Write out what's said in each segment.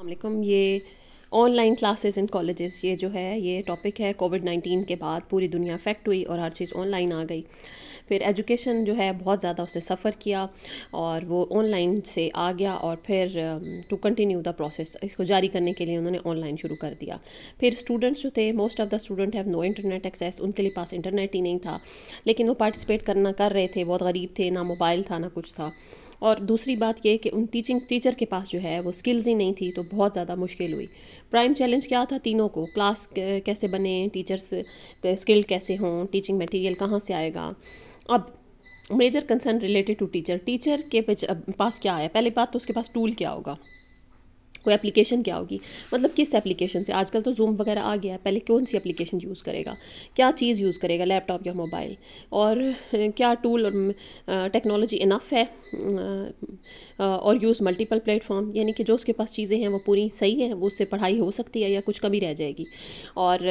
वालेकुम। ये online classes in colleges, ये जो है ये टॉपिक है। कोविड-19 के बाद पूरी दुनिया अफेक्ट हुई और हर चीज़ ऑनलाइन आ गई। फिर एजुकेशन जो है बहुत ज़्यादा उससे सफ़र किया और वो ऑनलाइन से आ गया और फिर टू कंटिन्यू द प्रोसेस, इसको जारी करने के लिए उन्होंने ऑनलाइन शुरू कर दिया। फिर स्टूडेंट्स जो थे, most of the student have no internet access, उनके लिए पास इंटरनेट ही नहीं था, लेकिन वो पार्टिसिपेट कर रहे थे। बहुत गरीब थे, ना मोबाइल था ना कुछ था। और दूसरी बात ये कि उन टीचर के पास जो है वो स्किल्स ही नहीं थी, तो बहुत ज़्यादा मुश्किल हुई। प्राइम चैलेंज क्या था तीनों को, क्लास कैसे बने, टीचर्स स्किल्ड कैसे हों, टीचिंग मटेरियल कहाँ से आएगा। अब major concern related to teacher के पास क्या है। पहली बात तो उसके पास टूल क्या होगा, कोई एप्लीकेशन क्या होगी, मतलब किस एप्लीकेशन से। आजकल तो जूम वगैरह आ गया है, पहले कौन सी एप्लीकेशन यूज़ करेगा, क्या चीज़ यूज़ करेगा, लैपटॉप या मोबाइल, और क्या टूल और टेक्नोलॉजी इनफ है, और यूज़ मल्टीपल प्लेटफॉर्म, यानी कि जो उसके पास चीज़ें हैं वो पूरी सही हैं, वो उससे पढ़ाई हो सकती है या कुछ कमी रह जाएगी। और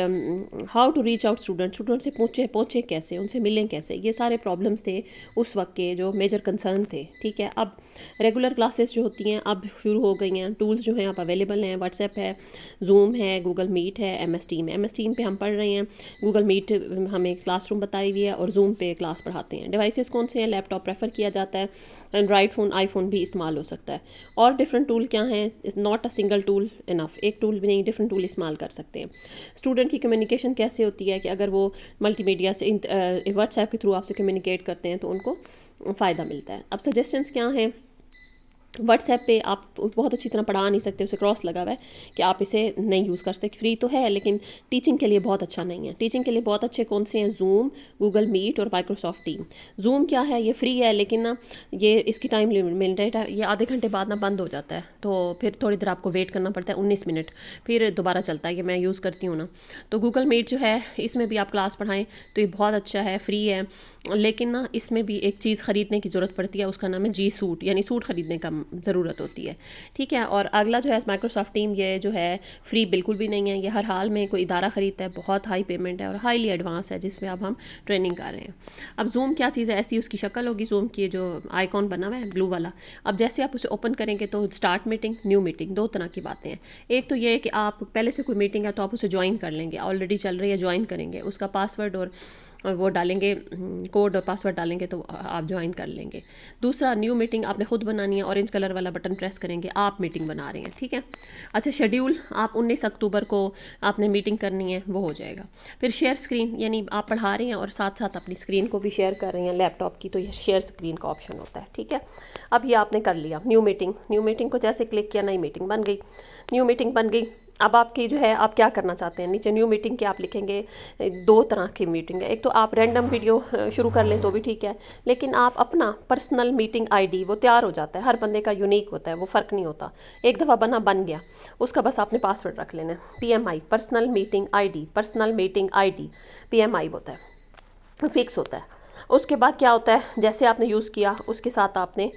how to reach out student से पहुँचे कैसे, उनसे मिलें कैसे, ये सारे प्रॉब्लम्स थे उस वक्त के जो मेजर कंसर्न थे। ठीक है, अब रेगुलर क्लासेस जो होती हैं अब शुरू हो गई हैं, टूल्स जो हैं आप अवेलेबल हैं, व्हाट्सएप है, जूम है, गूगल मीट है, एम एस टीम पे हम पढ़ रहे हैं, गूगल मीट हमें क्लासरूम बताई हुई है और जूम पे क्लास पढ़ाते हैं। डिवाइसेस कौन से हैं, लैपटॉप प्रेफर किया जाता है, एंड्रॉइड फ़ोन, आईफोन भी इस्तेमाल हो सकता है। और डिफरेंट टूल क्या हैं, not a single tool enough, एक टूल भी नहीं, डिफरेंट टूल इस्तेमाल कर सकते हैं। स्टूडेंट की कम्युनिकेशन कैसे होती है कि अगर वो मल्टीमीडिया से व्हाट्सएप के थ्रू आपसे कम्युनिकेट करते हैं तो उनको फ़ायदा मिलता है। अब सजेशंस क्या हैं, व्हाट्सएप पे आप बहुत अच्छी तरह पढ़ा नहीं सकते, उसे क्रॉस लगा हुआ है कि आप इसे नहीं यूज़ कर सकते। फ्री तो है लेकिन टीचिंग के लिए बहुत अच्छा नहीं है। टीचिंग के लिए बहुत अच्छे कौन से हैं, जूम, गूगल मीट और माइक्रोसॉफ्ट टीम। जूम क्या है, ये फ्री है लेकिन ना ये इसकी टाइम लिमिटेड है, ये आधे घंटे बाद ना बंद हो जाता है, तो फिर थोड़ी देर आपको वेट करना पड़ता है, 19 मिनट, फिर दोबारा चलता है। ये मैं यूज़ करती हूँ ना। तो गूगल मीट जो है इसमें भी आप क्लास पढ़ाएँ तो ये बहुत अच्छा है, फ्री है, लेकिन ना इसमें भी एक चीज़ ख़रीदने की ज़रूरत पड़ती है, उसका नाम है जी सूट, यानी सूट ख़रीदने का ज़रूरत होती है। ठीक है, और अगला जो है माइक्रोसॉफ्ट टीम, ये जो है फ्री बिल्कुल भी नहीं है, ये हर हाल में कोई इदारा ख़रीदता है, बहुत हाई पेमेंट है और हाईली एडवांस है, जिसमें अब हम ट्रेनिंग कर रहे हैं। अब जूम क्या चीज़ है, ऐसी उसकी शक्ल होगी जूम की, जो आइकॉन बना हुआ है ब्लू वाला। अब जैसे आप उसे ओपन करेंगे तो स्टार्ट मीटिंग, न्यू मीटिंग, दो तरह की बातें हैं। एक तो ये है कि आप पहले से कोई मीटिंग है तो आप उसे ज्वाइन कर लेंगे, ऑलरेडी चल रही है, ज्वाइन करेंगे, उसका पासवर्ड और वो डालेंगे, कोड और पासवर्ड डालेंगे तो आप ज्वाइन कर लेंगे। दूसरा, न्यू मीटिंग आपने खुद बनानी है, ऑरेंज कलर वाला बटन प्रेस करेंगे, आप मीटिंग बना रहे हैं। ठीक है, अच्छा, शेड्यूल आप 19 अक्टूबर को आपने मीटिंग करनी है, वो हो जाएगा। फिर शेयर स्क्रीन, यानी आप पढ़ा रहे हैं और साथ साथ अपनी स्क्रीन को भी शेयर कर रहे हैं लैपटॉप की, तो ये शेयर स्क्रीन का ऑप्शन होता है। ठीक है, अब ये आपने कर लिया। न्यू मीटिंग को जैसे क्लिक किया, नई मीटिंग बन गई, न्यू मीटिंग बन गई। अब आपकी जो है, आप क्या करना चाहते हैं, नीचे न्यू मीटिंग के आप लिखेंगे, दो तरह की मीटिंग है। एक तो आप रैंडम वीडियो शुरू कर लें तो भी ठीक है, लेकिन आप अपना पर्सनल मीटिंग आईडी, वो तैयार हो जाता है, हर बंदे का यूनिक होता है, वो फ़र्क नहीं होता। एक दफ़ा बन गया, उसका बस आपने पासवर्ड रख लेना है, PMI, personal meeting ID, PMI होता है, फिक्स होता है। उसके बाद क्या होता है, जैसे आपने यूज़ किया उसके साथ आपने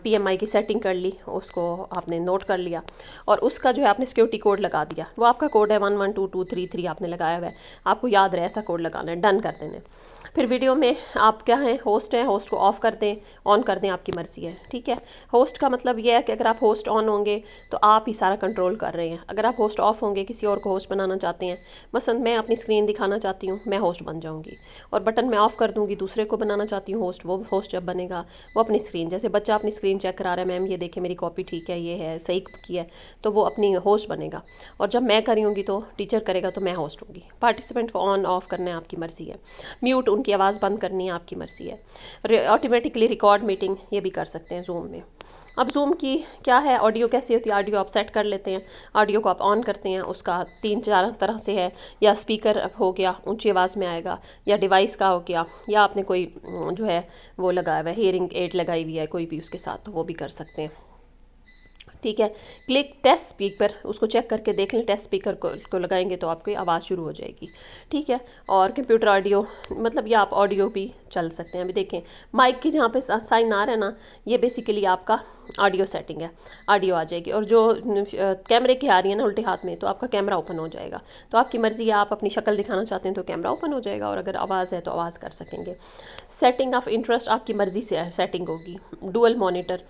PMI की सेटिंग कर ली, उसको आपने नोट कर लिया और उसका जो है आपने सिक्योरिटी कोड लगा दिया। वो आपका कोड है 112233 आपने लगाया हुआ है, आपको याद रहे ऐसा कोड लगाना है, डन कर देना है। फिर वीडियो में आप क्या हैं, होस्ट हैं, होस्ट को ऑफ़ कर दें, ऑन कर दें, आपकी मर्ज़ी है। ठीक है, होस्ट का मतलब ये है कि अगर आप होस्ट ऑन होंगे तो आप ही सारा कंट्रोल कर रहे हैं, अगर आप होस्ट ऑफ होंगे, किसी और को होस्ट बनाना चाहते हैं, मसलन मैं अपनी स्क्रीन दिखाना चाहती हूँ, मैं होस्ट बन जाऊँगी और बटन मैं ऑफ़ कर दूँगी, दूसरे को बनाना चाहती हूँ होस्ट, वो होस्ट जब बनेगा वो अपनी स्क्रीन, जैसे बच्चा अपनी स्क्रीन चेक करा रहा है, मैम ये देखे मेरी कॉपी ठीक है, ये है सही की है, तो वो अपनी होस्ट बनेगा। और जब मैं करी होंगी तो टीचर करेगा तो मैं होस्ट होंगी। पार्टिसिपेंट को ऑन ऑफ करना है, आपकी मर्ज़ी है। म्यूट, उनकी आवाज़ बंद करनी है, आपकी मर्ज़ी है। ऑटोमेटिकली रिकॉर्ड मीटिंग, ये भी कर सकते हैं जूम में। अब जूम की क्या है, ऑडियो कैसी होती है, ऑडियो आप सेट कर लेते हैं, ऑडियो को आप ऑन करते हैं, उसका 3-4 तरह से है, या स्पीकर हो गया ऊंची आवाज़ में आएगा, या डिवाइस का हो गया, या आपने कोई जो है वो लगाया हुआ है, हियरिंग एड लगाई हुई है कोई भी उसके साथ, तो वो भी कर सकते हैं। ठीक है, क्लिक टेस्ट स्पीकर, उसको चेक करके देख लें, टेस्ट स्पीकर को लगाएंगे तो आपकी आवाज़ शुरू हो जाएगी। ठीक है, और कंप्यूटर ऑडियो, मतलब ये आप ऑडियो भी चल सकते हैं। अभी देखें माइक की जहाँ पे साइन आ रहा है ना, ये बेसिकली आपका ऑडियो सेटिंग है, ऑडियो आ जाएगी। और जो कैमरे की आ रही है ना उल्टे हाथ में, तो आपका कैमरा ओपन हो जाएगा, तो आपकी मर्ज़ी है, आप अपनी शक्ल दिखाना चाहते हैं तो कैमरा ओपन हो जाएगा, और अगर आवाज़ है तो आवाज़ कर सकेंगे। सेटिंग ऑफ इंटरेस्ट आपकी मर्ज़ी से सेटिंग होगी। Dual monitor,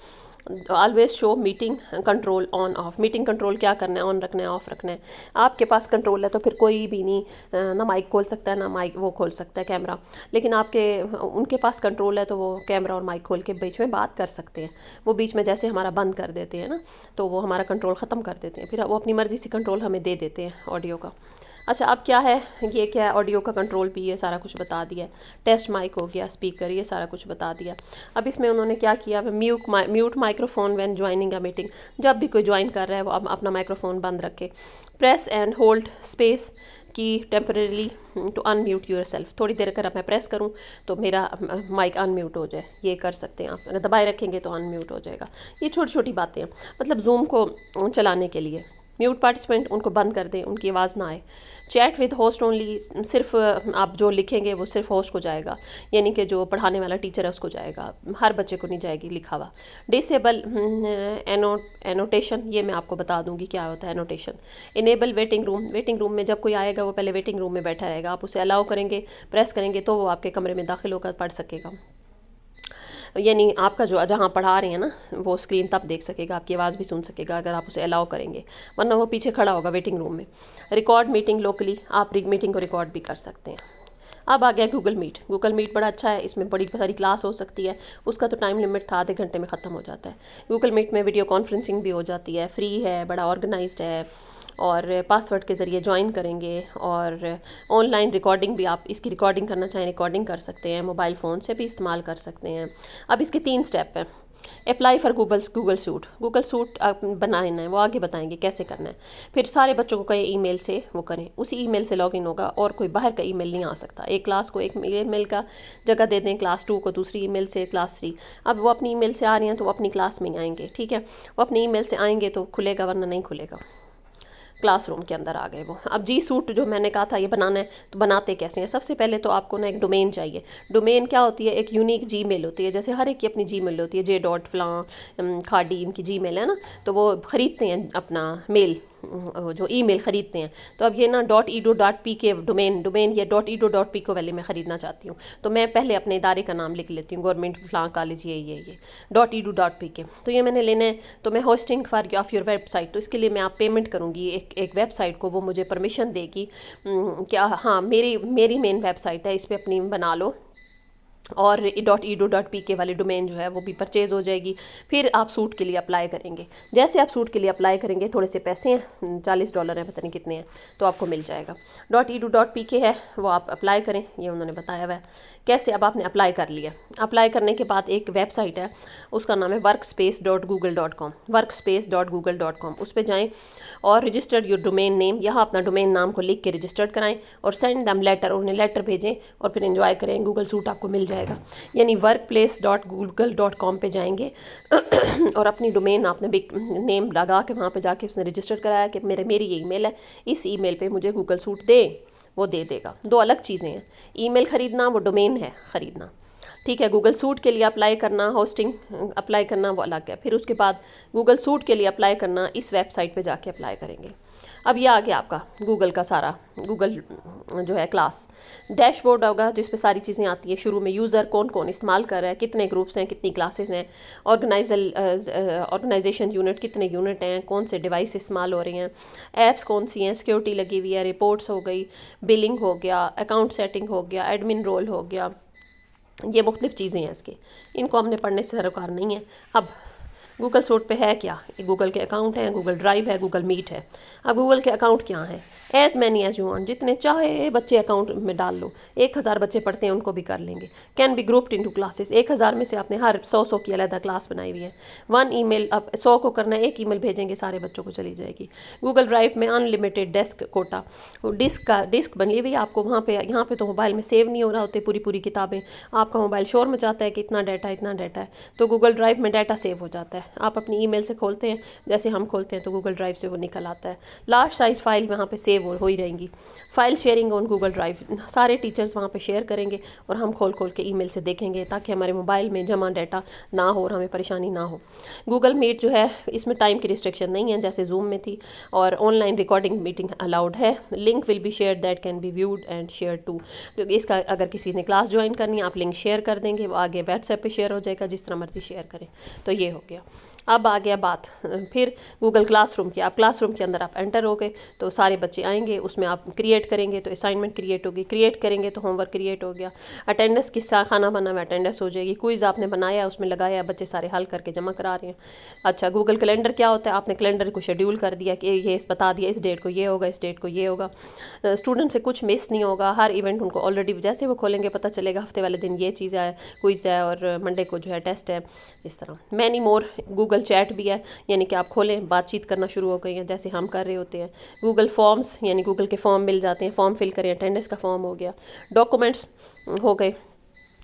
always show meeting control on off. Meeting control क्या करना है, ऑन रखना है, ऑफ रखना है। आपके पास कंट्रोल है तो फिर कोई भी नहीं ना माइक खोल सकता है ना माइक वो खोल सकता है कैमरा, लेकिन उनके पास कंट्रोल है तो वो कैमरा और माइक खोल के बीच में बात कर सकते हैं। वो बीच में जैसे हमारा बंद कर देते हैं ना, तो वो हमारा कंट्रोल ख़त्म कर देते हैं, फिर वो अपनी मर्ज़ी से कंट्रोल हमें दे देते हैं ऑडियो का। अच्छा, अब क्या है, ये क्या है, ऑडियो का कंट्रोल भी ये सारा कुछ बता दिया। टेस्ट माइक हो गया, स्पीकर, ये सारा कुछ बता दिया। अब इसमें उन्होंने क्या किया, mute microphone when joining a meeting. जब भी कोई ज्वाइन कर रहा है वो अब अपना माइक्रोफोन बंद रखे। Press and hold space key temporarily to unmute your self. थोड़ी देर अगर मैं प्रेस करूँ तो मेरा माइक अनम्यूट हो जाए, ये कर सकते हैं आप। अगर दबाए रखेंगे तो अनम्यूट हो जाएगा। ये छोटी छोटी बातें हैं, मतलब जूम को चलाने के लिए। म्यूट पार्टिसिपेंट, उनको बंद कर दें, उनकी आवाज़ ना आए। चैट विद होस्ट ओनली, सिर्फ आप जो लिखेंगे वो सिर्फ होस्ट को जाएगा, यानी कि जो पढ़ाने वाला टीचर है उसको जाएगा, हर बच्चे को नहीं जाएगी लिखा हुआ। डिसेबल एनोटेशन, ये मैं आपको बता दूंगी क्या होता है annotation. Enable waiting room, waiting room में जब कोई आएगा वो पहले वेटिंग रूम में बैठा रहेगा, आप उसे अलाउ करेंगे, प्रेस करेंगे तो वो आपके कमरे में दाखिल होकर पढ़ सकेगा। यानी आपका जो जहाँ पढ़ा रहे हैं ना वो स्क्रीन तब देख सकेगा, आपकी आवाज़ भी सुन सकेगा अगर आप उसे अलाउ करेंगे, वरना वो पीछे खड़ा होगा वेटिंग रूम में। रिकॉर्ड मीटिंग लोकली, आप मीटिंग को रिकॉर्ड भी कर सकते हैं। अब आ गया गूगल मीट। गूगल मीट बड़ा अच्छा है, इसमें बड़ी सारी क्लास हो सकती है। उसका तो टाइम लिमिट था, आधे घंटे में ख़त्म हो जाता है। गूगल मीट में वीडियो कॉन्फ्रेंसिंग भी हो जाती है, फ्री है, बड़ा ऑर्गेनाइज्ड है, और पासवर्ड के ज़रिए ज्वाइन करेंगे। और ऑनलाइन रिकॉर्डिंग भी, आप इसकी रिकॉर्डिंग करना चाहें रिकॉर्डिंग कर सकते हैं, मोबाइल फ़ोन से भी इस्तेमाल कर सकते हैं। अब इसके 3 स्टेप हैं। Apply for Google suite, Google suite बनाना है, वो आगे बताएंगे कैसे करना है। फिर सारे बच्चों को कहें ईमेल से वो करें, उसी ईमेल से लॉगिन होगा और कोई बाहर का ईमेल नहीं आ सकता। एक क्लास को एक ईमेल का जगह दे दें, क्लास 2 को दूसरी ईमेल से, क्लास 3। अब वो अपनी ईमेल से आ रही हैं तो वो अपनी क्लास में आएंगे, ठीक है, वो अपनी ईमेल से आएंगे तो खुलेगा, वरना नहीं खुलेगा। क्लासरूम के अंदर आ गए वो। अब जी सूट जो मैंने कहा था ये बनाना है, तो बनाते कैसे हैं। सबसे पहले तो आपको ना एक डोमेन चाहिए। डोमेन क्या होती है, एक यूनिक जीमेल होती है, जैसे हर एक की अपनी जीमेल होती है। J. खाडी इनकी जीमेल है ना, तो वो ख़रीदते हैं अपना मेल, जो ईमेल ख़रीदते हैं। तो अब ये ना .edu.pk डोमेन या .edu.pk वाले मैं ख़रीदना चाहती हूँ, तो मैं पहले अपने इदारे का नाम लिख लेती हूँ, गवर्नमेंट फलां कॉलेज ये .edu.pk। तो ये मैंने लेना है, तो मैं hosting for of your website, तो इसके लिए मैं आप पेमेंट करूँगी एक वेबसाइट को, वो मुझे परमिशन देगी क्या, हाँ मेरी मेन वेबसाइट है, इस पर अपनी बना लो, और .edu.pk वाली डोमेन जो है वो भी परचेज़ हो जाएगी। फिर आप सूट के लिए अप्लाई करेंगे। जैसे आप सूट के लिए अप्लाई करेंगे, थोड़े से पैसे हैं, $40 हैं, पता नहीं कितने हैं, तो आपको मिल जाएगा। .edu.pk है, वो आप अप्लाई करें, ये उन्होंने बताया हुआ है कैसे। अब आपने अप्लाई कर लिया। अप्लाई करने के बाद एक वेबसाइट है, उसका नाम है workspace.google.com, workspace.google.com। उस पर जाएँ और रजिस्टर्ड योर डोमेन नेम, यहाँ अपना डोमेन नाम को लिख के रजिस्टर्ड कराएं और सेंड दम लेटर, उन्हें लेटर भेजें और फिर एंजॉय करें, गूगल सूट आपको मिल जाएगा। यानी workplace.google.com पे जाएंगे और अपनी डोमेन आपने नेम लगा के वहाँ पे जाके उसने रजिस्टर्ड कराया कि मेरी ये ईमेल है, इस ईमेल पे मुझे गूगल सूट दे, वो दे देगा। 2 अलग चीज़ें हैं, ईमेल ख़रीदना, वो डोमेन है ख़रीदना, ठीक है। गूगल सूट के लिए अप्लाई करना, होस्टिंग अप्लाई करना, वो अलग है। फिर उसके बाद गूगल सूट के लिए अप्लाई करना, इस वेबसाइट पे जाके अप्लाई करेंगे। अब ये आ गया आपका गूगल का सारा, गूगल जो है क्लास डैशबोर्ड होगा जिस पे सारी चीज़ें आती हैं। शुरू में यूज़र कौन कौन इस्तेमाल कर रहा है, कितने ग्रुप्स हैं, कितनी क्लासेस हैं, ऑर्गेनाइजेशन यूनिट कितने यूनिट हैं, कौन से डिवाइस इस्तेमाल हो रहे हैं, ऐप्स कौन सी हैं, सिक्योरिटी लगी हुई है, रिपोर्ट्स हो गई, बिलिंग हो गया, अकाउंट सेटिंग हो गया, एडमिन रोल हो गया। ये मुख्तलिफ चीज़ें हैं इसके, इनको हमने पढ़ने से सरोकार नहीं है। अब गूगल सूट पे है क्या, गूगल के अकाउंट हैं, गूगल ड्राइव है, गूगल मीट है। अब गूगल के अकाउंट क्या हैं, as many as you want, जितने चाहे बच्चे अकाउंट में डाल लो। 1000 बच्चे पढ़ते हैं, उनको भी कर लेंगे। Can be grouped into classes, 1000 में से आपने हर 100 की अलग क्लास बनाई हुई है। 1 ईमेल, अब 100 को करना है, 1 ईमेल भेजेंगे, सारे बच्चों को चली जाएगी। गूगल ड्राइव में अनलिमिटेड डेस्क कोटा, डिस्क बनी हुई है आपको वहाँ पे। यहाँ पे तो मोबाइल में सेव नहीं हो रहा होते पूरी किताबें, आपका मोबाइल शोर मचाता है कि इतना डाटा है, तो गूगल ड्राइव में डाटा सेव हो जाता है। आप अपनी ईमेल से खोलते हैं, जैसे हम खोलते हैं तो गूगल ड्राइव से वो निकल आता है। लार्ज साइज फाइल वहाँ पे सेव हो ही रहेंगी। File sharing on Google drive, सारे टीचर्स वहाँ पे शेयर करेंगे और हम खोल के ईमेल से देखेंगे, ताकि हमारे मोबाइल में जमा डाटा ना हो और हमें परेशानी ना हो। गूगल मीट जो है इसमें टाइम की रिस्ट्रिक्शन नहीं है जैसे जूम में थी, और ऑनलाइन रिकॉर्डिंग मीटिंग अलाउड है। Link will be share that can be viewed and share to, तो इसका अगर किसी ने क्लास ज्वाइन करनी है आप लिंक शेयर कर देंगे, वो आगे व्हाट्सएप पे शेयर हो जाएगा, जिस तरह मर्जी शेयर करें। तो ये हो गया। अब आ गया बात फिर गूगल क्लासरूम की। आप क्लासरूम के अंदर आप एंटर हो गए तो सारे बच्चे आएंगे, उसमें आप क्रिएट करेंगे तो असाइनमेंट क्रिएट होगी, क्रिएट करेंगे तो होमवर्क क्रिएट हो गया, अटेंडेंस की खाना बना हुआ अटेंडेंस हो जाएगी, क्विज आपने बनाया उसमें लगाया, बच्चे सारे हल करके जमा करा रहे हैं। अच्छा, गूगल कैलेंडर क्या होता है? आपने कैलेंडर को शेड्यूल कर दिया कि ये बता दिया इस डेट को ये होगा, इस डेट को ये होगा। स्टूडेंट से कुछ मिस नहीं होगा, हर इवेंट उनको ऑलरेडी जैसे वो खोलेंगे पता चलेगा हफ्ते वाले दिन ये चीज़ है, क्विज है, और मंडे को जो है टेस्ट है। इस तरह मैनी मोर। गूगल चैट भी है, यानी कि आप खोलें बातचीत करना शुरू हो गई हैं जैसे हम कर रहे होते हैं। गूगल फॉर्म्स, यानी गूगल के फॉर्म मिल जाते हैं, फॉर्म फिल करें, अटेंडेंस का फॉर्म हो गया। डॉक्यूमेंट्स हो गए,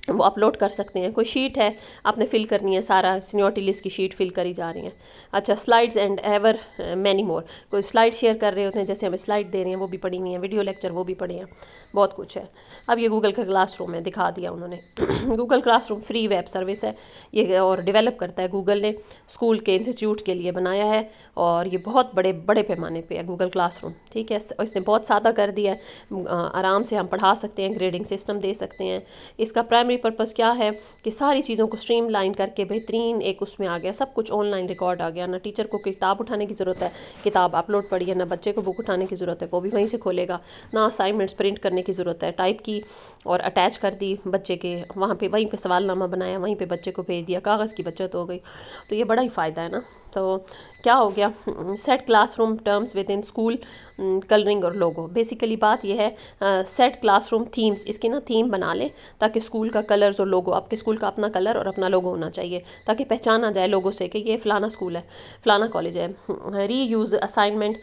वो अपलोड कर सकते हैं। कोई शीट है आपने फिल करनी है, सारा सीनियरिटी लिस्ट की शीट फिल करी जा रही है। अच्छा, slides and ever many more. कोई स्लाइड शेयर कर रहे होते हैं, जैसे हमें स्लाइड दे रहे हैं वो भी पड़ी हुई हैं, वीडियो लेक्चर वो भी पढ़े हैं, बहुत कुछ है। अब ये गूगल का क्लासरूम है, दिखा दिया उन्होंने। Google classroom free web service है ये, और डेवलप करता है गूगल ने, स्कूल के इंस्टीट्यूट के लिए बनाया है, और ये बहुत बड़े बड़े पैमाने पे है गूगल क्लासरूम। ठीक है, इसने बहुत सादा कर दिया है, आराम से हम पढ़ा सकते हैं, ग्रेडिंग सिस्टम दे सकते हैं। इसका प्राइमरी पर्पस क्या है कि सारी चीज़ों को स्ट्रीमलाइन करके बेहतरीन एक उसमें आ गया, सब कुछ ऑनलाइन रिकॉर्ड आ गया, ना टीचर को किताब उठाने की ज़रूरत है, किताब अपलोड पड़ी है, ना बच्चे को बुक उठाने की ज़रूरत है, वो भी वहीं से खोलेगा, ना असाइनमेंट्स प्रिंट करने की ज़रूरत है, टाइप की और अटैच कर दी बच्चे के वहाँ पे, वहीं पे सवालनामा बनाया, वहीं पे बच्चे को भेज दिया, कागज़ की बचत हो गई। तो ये बड़ा ही फ़ायदा है ना। तो क्या हो गया, set classroom terms with in school colouring और लोगो। बेसिकली बात यह है, सेट क्लासरूम थीम्स, इसकी ना थीम बना लें ताकि स्कूल का कलर्स और लोगो, आपके स्कूल का अपना कलर और अपना लोगो होना चाहिए ताकि पहचाना जाए लोगो से कि ये फ़लाना स्कूल है, फ़लाना कॉलेज है। री यूज़ असाइनमेंट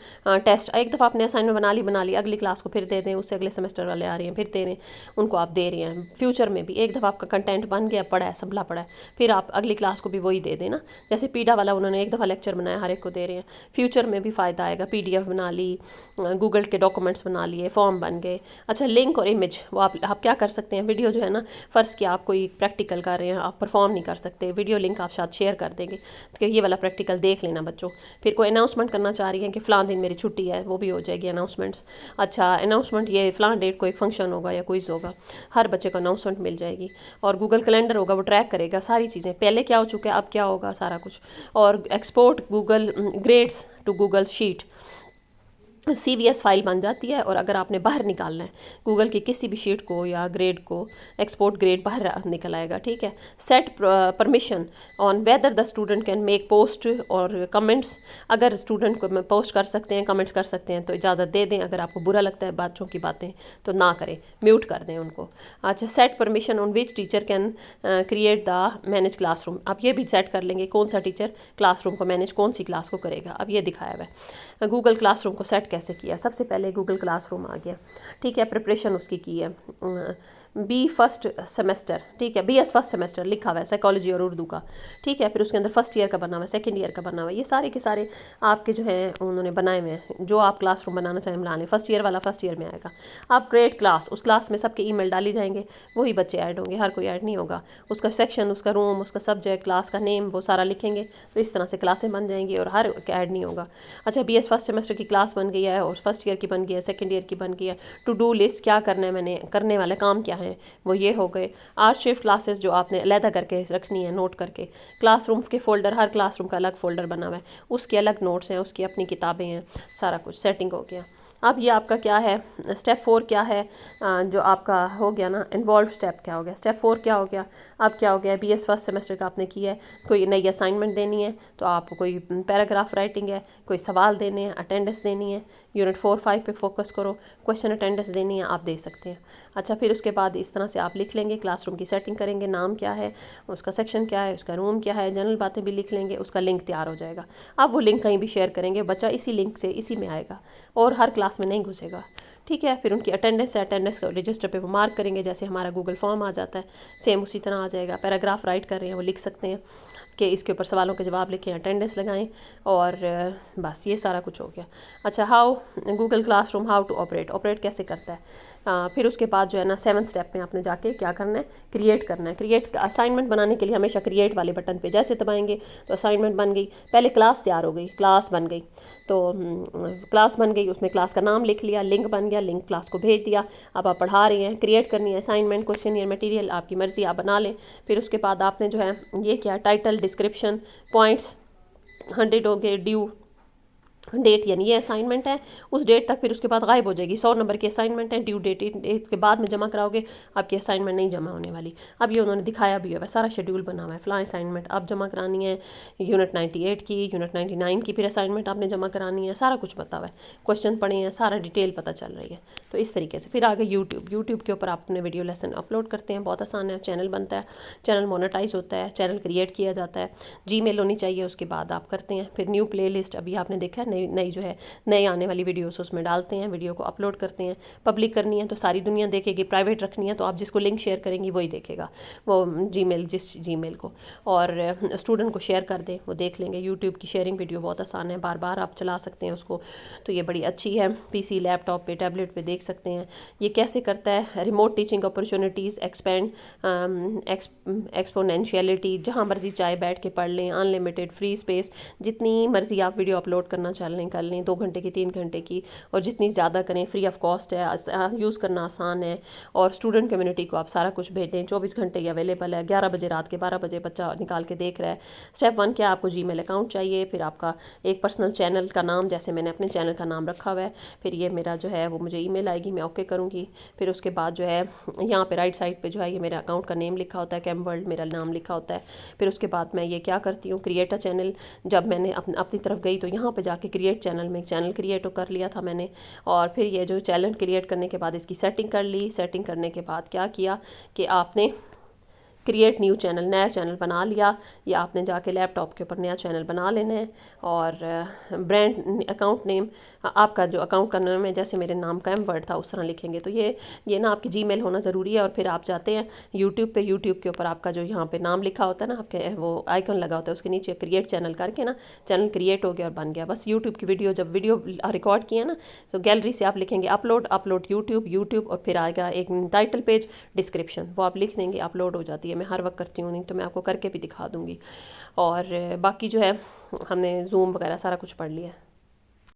टेस्ट, एक दफ़ा आपने असाइनमेंट बना ली, अगली क्लास को फिर दे दें, उससे अगले सेमेस्टर वाले आ रहे हैं फिर दे रहे हैं, उनको आप दे रहे हैं। फ्यूचर में भी एक दफ़ा आपका कंटेंट बन गया, पढ़ा है, संभला पड़ा है, फिर आप अगली क्लास को भी वही दे देना। जैसे पीडा वाला उन्होंने एक दफ़ा लेक्चर बनाया, हर एक को दे रहे हैं, फ्यूचर में भी फ़ायदा आएगा। PDF बना ली, गूगल के डॉक्यूमेंट्स बना लिए, फॉर्म बन गए। अच्छा, लिंक और इमेज, वो आप क्या कर सकते हैं, वीडियो जो है ना, फ़र्ज़ किया आप कोई प्रैक्टिकल कर रहे हैं, आप परफॉर्म नहीं कर सकते, वीडियो लिंक आप साथ शेयर कर देंगे तो ये वाला प्रैक्टिकल देख लेना बच्चों। फिर कोई अनाउंसमेंट करना चाह रही हैं कि फ़लाँ दिन मेरी छुट्टी है, वो भी हो जाएगी अनाउंसमेंट्स। अच्छा, अनाउंसमेंट ये फ़लाँ डेट को एक फंक्शन होगा या क्विज़ होगा, हर बच्चे को अनाउंसमेंट मिल जाएगी। और गूगल कैलेंडर होगा, वो ट्रैक करेगा सारी चीज़ें, पहले क्या हो चुका है, अब क्या होगा, सारा कुछ। और export Google grades to Google sheet, CVS file बन जाती है, और अगर आपने बाहर निकालना है गूगल की किसी भी शीट को या ग्रेड को, एक्सपोर्ट ग्रेड बाहर निकल आएगा। ठीक है, set permission on whether the student can make post और कमेंट्स, अगर स्टूडेंट को पोस्ट कर सकते हैं, कमेंट्स कर सकते हैं तो इजाज़त दे दें, अगर आपको बुरा लगता है बच्चों की बातें तो ना करें, म्यूट कर दें उनको। अच्छा, set permission on which teacher can create the manage classroom, आप ये भी सेट कर लेंगे कौन सा टीचर क्लासरूम को मैनेज कौन सी क्लास को करेगा। अब ये दिखाया हुआ है गूगल क्लासरूम को सेट कैसे किया। सबसे पहले गूगल क्लासरूम आ गया, ठीक है, प्रिपरेशन उसकी की है, बी फर्स्ट सेमेस्टर, ठीक है, BS फर्स्ट सेमेस्टर लिखा हुआ है, साइकोलॉजी और उर्दू का। ठीक है, फिर उसके अंदर फर्स्ट ईयर का बना हुआ है, सेकंड ईयर का बना हुआ है, ये सारे के सारे आपके जो हैं उन्होंने बनाए हुए हैं, जो आप क्लासरूम बनाना चाहें बना लें। फर्स्ट ईयर वाला फर्स्ट ईयर में आएगा। आप क्रिएट क्लास, उस क्लास में सबके ईमेल डाली जाएंगे, वही बच्चे ऐड होंगे, हर कोई ऐड नहीं होगा। उसका सेक्शन, उसका रूम, उसका सब्जेक्ट, क्लास का नेम, वो सारा लिखेंगे तो इस तरह से क्लासें बन जाएंगी और हर ऐड नहीं होगा। अच्छा, BS फर्स्ट सेमेस्टर की क्लास बन गई है, और फर्स्ट ईयर की बन गई है, सेकंड ईयर की बन गई है। टू डू लिस्ट, क्या करना है मैंने, करने वाले काम क्या है, वो ये हो गए। आर्शिव क्लासेस जो आपने अलहदा करके रखनी है नोट करके, क्लासरूम के फोल्डर, हर क्लासरूम का अलग फोल्डर बना हुआ है, उसके अलग नोट्स हैं, उसकी अपनी किताबें हैं, सारा कुछ सेटिंग हो गया। अब ये आपका क्या है, स्टेप 4 क्या है, जो आपका हो गया ना इन्वॉल्व स्टेप क्या हो गया, स्टेप 4 क्या हो गया। अब क्या हो गया, BS फर्स्ट सेमेस्टर का आपने किया है, कोई नई असाइनमेंट देनी है तो आपको कोई पैराग्राफ राइटिंग है, कोई सवाल देने हैं, अटेंडेंस देनी है, यूनिट 4-5 पे फोकस करो, क्वेश्चन अटेंडेंस देनी है, आप दे सकते हैं। अच्छा, फिर उसके बाद इस तरह से आप लिख लेंगे, क्लासरूम की सेटिंग करेंगे, नाम क्या है, उसका सेक्शन क्या है, उसका रूम क्या है, जनरल बातें भी लिख लेंगे, उसका लिंक तैयार हो जाएगा। आप वो लिंक कहीं भी शेयर करेंगे, बच्चा इसी लिंक से इसी में आएगा और हर क्लास में नहीं घुसेगा। ठीक है, फिर उनकी अटेंडेंस है, अटेंडेंस को रजिस्टर पे वो मार्क करेंगे, जैसे हमारा गूगल फॉर्म आ जाता है सेम उसी तरह आ जाएगा। पैराग्राफ राइट कर रहे हैं वो लिख सकते हैं कि इसके ऊपर सवालों के जवाब लिखें, अटेंडेंस लगाएं, और बस ये सारा कुछ हो गया। अच्छा, how Google classroom how to operate कैसे करता है। फिर उसके बाद जो है ना 7th स्टेप में आपने जाके क्या करना है, क्रिएट करना है। क्रिएट असाइनमेंट बनाने के लिए हमेशा क्रिएट वाले बटन पे जैसे दबाएंगे तो असाइनमेंट बन गई। पहले क्लास तैयार हो गई, क्लास बन गई, तो क्लास बन गई, उसमें क्लास का नाम लिख लिया, लिंक बन गया, लिंक क्लास को भेज दिया। अब आप पढ़ा रहे हैं, क्रिएट करनी है असाइनमेंट, क्वेश्चन या मटेरियल आपकी मर्ज़ी, आप बना लें। फिर उसके बाद आपने जो है ये क्या, टाइटल, डिस्क्रिप्शन, पॉइंट्स, 100 होंगे ड्यू डेट, यानी ये असाइनमेंट है उस डेट तक, फिर उसके बाद गायब हो जाएगी। 100 नंबर की असाइनमेंट है, ड्यू डेट के बाद में जमा कराओगे आपकी असाइनमेंट नहीं जमा होने वाली। अब ये उन्होंने दिखाया भी हुआ है, सारा शेड्यूल बना हुआ है, फलां असाइनमेंट अब जमा करानी है, यूनिट 98 की, यूनिट 99 की फिर असाइनमेंट आपने जमा करानी है, सारा कुछ पता हुआ है, क्वेश्चन पढ़े हैं, सारा डिटेल पता चल रही है। तो इस तरीके से फिर आगे यूट्यूब के ऊपर आप अपने वीडियो लेसन अपलोड करते हैं, बहुत आसान है, चैनल बनता है, चैनल मोनेटाइज होता है, चैनल क्रिएट किया जाता है, जीमेल होनी चाहिए, उसके बाद आप करते हैं। फिर न्यू प्लेलिस्ट अभी आपने देखा है, नई नई जो है नए आने वाली वीडियोस उसमें डालते हैं, वीडियो को अपलोड करते हैं। पब्लिक करनी है तो सारी दुनिया देखेगी, प्राइवेट रखनी है तो आप जिसको लिंक शेयर करेंगी वही देखेगा, वो जिस जीमेल को, और स्टूडेंट को शेयर कर दें, वो देख लेंगे। यूट्यूब की शेयरिंग वीडियो बहुत आसान है, बार बार आप चला सकते हैं उसको, तो ये बड़ी अच्छी है। पीसी, लैपटॉप पे, टैबलेट पे देख सकते हैं। ये कैसे करता है, रिमोट टीचिंग अपॉर्चुनिटीज़, एक्सपेंड, एक्सपोनेंशियलिटी, जहाँ मर्जी चाहे बैठ के पढ़ लें, अनलिमिटेड फ्री स्पेस, जितनी मर्जी आप वीडियो अपलोड करना चाह लें कर लें, 2 घंटे की, 3 घंटे की, और जितनी ज़्यादा करें, फ्री ऑफ कॉस्ट है, यूज़ करना आसान है, और स्टूडेंट कम्युनिटी को आप सारा कुछ भेजें, 24 घंटे ही अवेलेबल है, 11 बजे रात के 12 बजे बच्चा निकाल के देख रहा है। स्टेप 1 क्या, आपको जीमेल अकाउंट चाहिए, फिर आपका एक पर्सनल चैनल का नाम, जैसे मैंने अपने चैनल का नाम रखा हुआ है, फिर ये मेरा जो है वो मुझे ईमेल आएगी, मैं ओके करूँगी। फिर उसके बाद जो है यहाँ पे राइट साइड पे जो है ये मेरा अकाउंट का नेम लिखा होता है, कैम वर्ल्ड मेरा नाम लिखा होता है। फिर उसके बाद मैं ये क्या करती हूँ, क्रिएट अ चैनल, जब मैंने अपनी तरफ गई तो यहाँ पे जाके क्रिएट चैनल में एक चैनल क्रिएट कर लिया था मैंने, और फिर ये जो चैनल क्रिएट करने के बाद इसकी सेटिंग कर ली। सेटिंग करने के बाद क्या किया कि आपने क्रिएट न्यू चैनल, नया चैनल बना लिया, या आपने जाके लैपटॉप के ऊपर नया चैनल बना लेना है, और ब्रांड अकाउंट नेम, आपका जो अकाउंट का नाम है जैसे मेरे नाम का वर्ड था उस तरह लिखेंगे। तो ये ना आपकी जीमेल होना ज़रूरी है। और फिर आप जाते हैं यूट्यूब पे, यूट्यूब के ऊपर आपका जो यहाँ पे नाम लिखा होता है ना, आपके वो आइकन लगा होता है, उसके नीचे क्रिएट चैनल करके ना चैनल क्रिएट हो गया और बन गया। बस यूट्यूब की वीडियो, जब वीडियो रिकॉर्ड किया ना, तो गैलरी से आप लिखेंगे अपलोड यूट्यूब, और फिर आएगा एक टाइटल पेज, डिस्क्रिप्शन, वो आप लिख देंगे, अपलोड हो जाती है। मैं हर वक्त करती हूँ, नहीं तो मैं आपको करके भी दिखा दूँगी। और बाकी जो है हमने जूम वगैरह सारा कुछ पढ़ लिया है।